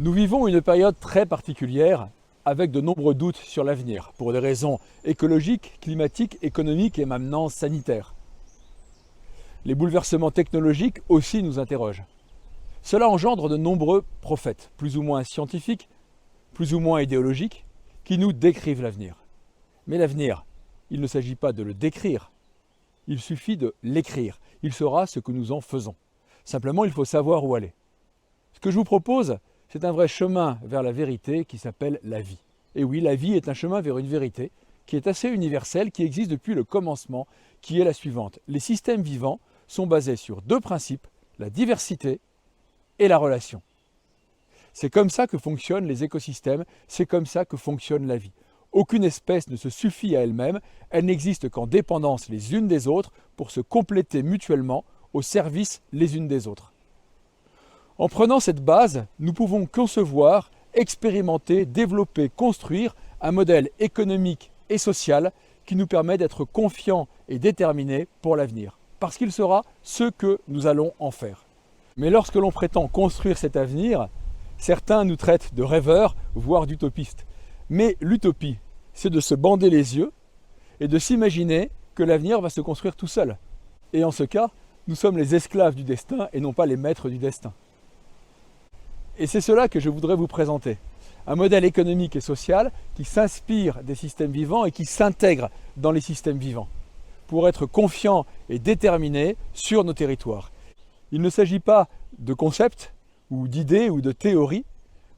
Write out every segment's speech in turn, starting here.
Nous vivons une période très particulière avec de nombreux doutes sur l'avenir, pour des raisons écologiques, climatiques, économiques et maintenant sanitaires. Les bouleversements technologiques aussi nous interrogent. Cela engendre de nombreux prophètes, plus ou moins scientifiques, plus ou moins idéologiques, qui nous décrivent l'avenir. Mais l'avenir, il ne s'agit pas de le décrire, il suffit de l'écrire. Il sera ce que nous en faisons. Simplement, il faut savoir où aller. Ce que je vous propose, c'est un vrai chemin vers la vérité qui s'appelle la vie. Et oui, la vie est un chemin vers une vérité qui est assez universelle, qui existe depuis le commencement, qui est la suivante. Les systèmes vivants sont basés sur deux principes, la diversité et la relation. C'est comme ça que fonctionnent les écosystèmes, c'est comme ça que fonctionne la vie. Aucune espèce ne se suffit à elle-même, elle n'existe qu'en dépendance les unes des autres pour se compléter mutuellement au service les unes des autres. En prenant cette base, nous pouvons concevoir, expérimenter, développer, construire un modèle économique et social qui nous permet d'être confiants et déterminés pour l'avenir, parce qu'il sera ce que nous allons en faire. Mais lorsque l'on prétend construire cet avenir, certains nous traitent de rêveurs, voire d'utopistes. Mais l'utopie, c'est de se bander les yeux et de s'imaginer que l'avenir va se construire tout seul. Et en ce cas, nous sommes les esclaves du destin et non pas les maîtres du destin. Et c'est cela que je voudrais vous présenter. Un modèle économique et social qui s'inspire des systèmes vivants et qui s'intègre dans les systèmes vivants pour être confiant et déterminé sur nos territoires. Il ne s'agit pas de concepts ou d'idées ou de théories,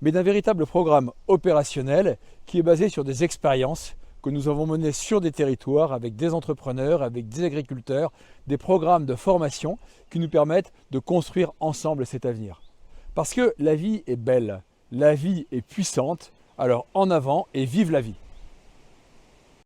mais d'un véritable programme opérationnel qui est basé sur des expériences que nous avons menées sur des territoires avec des entrepreneurs, avec des agriculteurs, des programmes de formation qui nous permettent de construire ensemble cet avenir. Parce que la vie est belle, la vie est puissante, alors en avant et vive la vie!